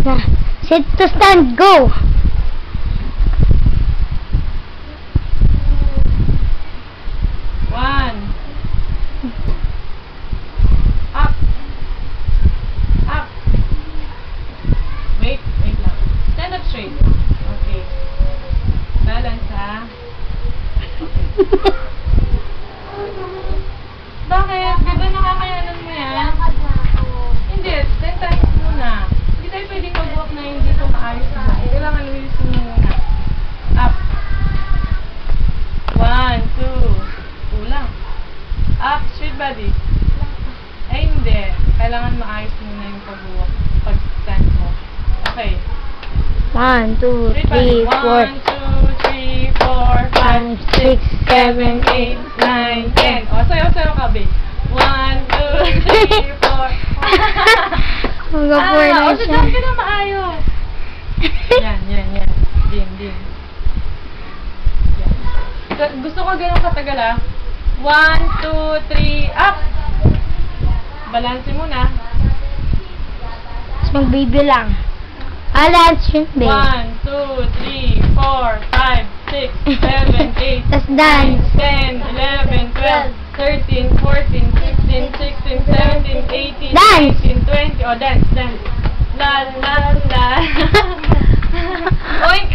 na. Set to stand, go! One. Up. Up. Wait lang. Stand up straight. Okay. Balance, ha? Bakit? Di ba nakakayanan mo yan? Hindi. 10 times muna. Hindi tayo pwedeng mag-walk na hindi ko maayos na. Kailangan lumisin mo muna. Up. 1, 2. Kulang. Up. Straight body. Ay, hindi. Kailangan maayos muna yung pag-walk. Pag-stand mo. Okay. 1, 2, Straight body. 3, 4. 1, 2, 3, 4, 5, 6, 7, 8, 9, 10. O, sayo-sayo ka, babe. 1, 2, 3, 4. Mag-4 na O, siya. sadyan ka na maayos. Yan. Din. Yan. Gusto ko ganun katagal, ah. 1, 2, 3, up! Balanse muna. Tapos mag-baby lang. Balance yun, babe. 1, 2, 3, 4, 5, 6, 7, 8, Tas dance. 10, 11, 12, 13, 14, 15, 16, 17, 18, Dance. 19, 20. Oh, dance. La, la, la. Oink!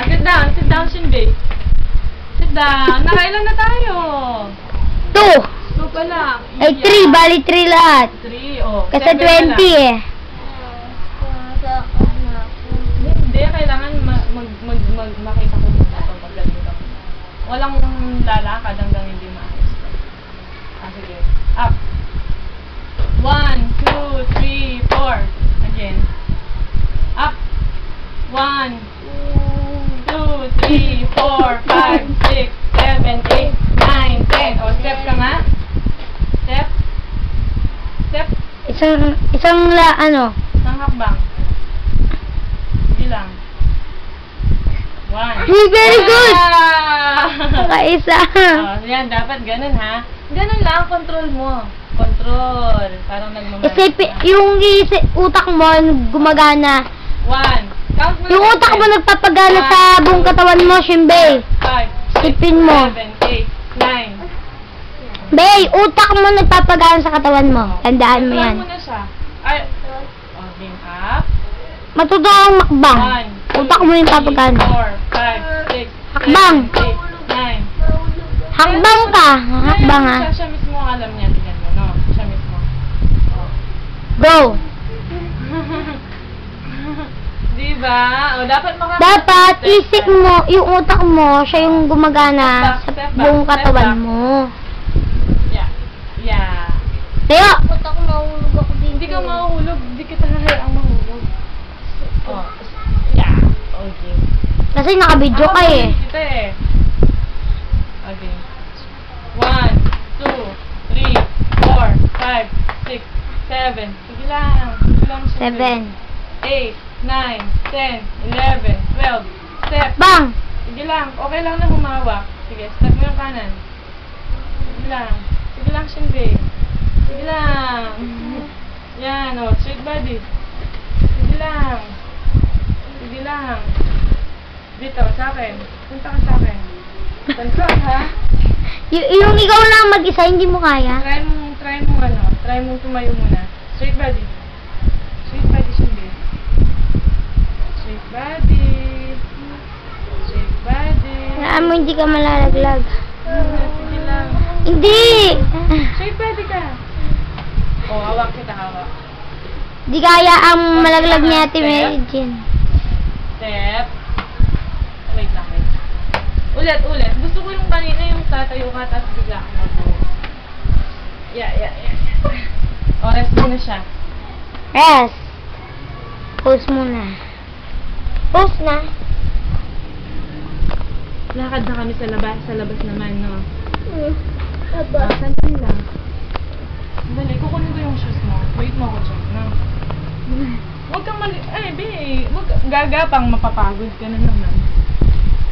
Sit down, Shinbei. Sit down. Nakailan na tayo? 2. 2 pala. Ay, 3. Bali 3 lahat. 3, oh. Kasi 7 na 20 lang. eh. Hindi, kailangan makita ko muna ito. Magaling ka muna. Walang lalakad hanggang hindi maayos. Sige. Up. 1, 2, 3, 4. Again. Up. 1, 2, 3, 4, 5, 6, 7, 8, 9, 10. O, step ka nga. Step. Isang ano. Isang hakbang. Sige lang. 1. Very good! Ah! Kaisa. Yan, dapat ganun, ha? Ganun lang, control mo. Control. Parang nagmamahal. Yung utak mo gumagana. 1. Count mo Yung utak mo nagpapagana sa buong katawan mo, Shinbei. 5, Sipin mo. 7, 8, 9. Bay, utak mo nagpapagana sa katawan mo. Tandaan mo yan. Control mo na siya. Ay. Game up. Matuto ang makbang. 1, Utak mo yung 3, papagana. 4, 5, 6, Hakbang. 7, 8, 9. Hakbang ka. Hakbang ha. Siya mismo ang alam niya. Tingnan mo, no? Siya mismo. Go. Diba? O, dapat Dapat isip mo, yung utak mo, siya yung gumagana sa buong katawan mo. Yeah. Kaya, Utak ko mahulog ako dito. Hindi ka mahuhulog. Hindi kita hahayaang mahulog. Oh. Yeah. Okay. kasi nakabidyo ka eh. Kita eh. Okay. 1, 2, 3, 4, 5, 6, 7. Sige lang. Sige lang siya. 7. 8, 9, 10, 11, 12. Step. Bang! Sige lang. Okay lang na humawak. Sige, step mo yung kanan. Sige lang. Sige lang, Shinbei. Sige lang. Yan, o. Straight body. Sige lang. Sige lang. Dito, sa akin. Punta ka sa akin. Control, ha? Yung ikaw lang mag-isa, hindi mo kaya? Try mo tumayo muna. Straight body. Straight body, Shinbei. Straight body. Straight body. Alam mo, hindi ka malalaglag. Sige lang. Hindi! Straight body ka. Oh, hawak kita, hawak. Di kaya ang malaglag ni Ate Mary Jane. Step. Wait lang, wait. Ulit. Gusto ko yung kanina yung tatayo ka tapos bigla ka mag-pose. Yeah. O, rest muna siya. Rest. Pause muna. Pause na. Lakad na kami sa labas. Sa labas naman, no? Aba. Sandali lang. Dali, kukunin ko yung shoes mo. Wait mo ako dyan, no? Huwag kang Ay, huwag gagapang mapapagod ka na naman.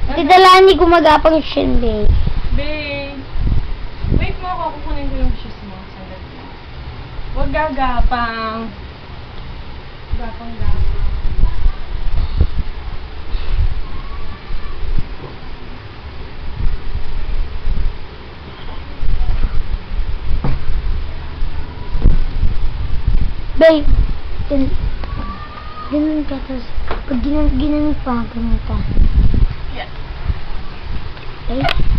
Tidalaan ni gumagapang yung Shinbei. Babe, wait mo ako, kukunin ko yung shoes mo. Sandali. Huwag gagapang. Panggap. Babe, ganun ka, tapos pag ginamit pa, ganun ka. Yeah. Okay?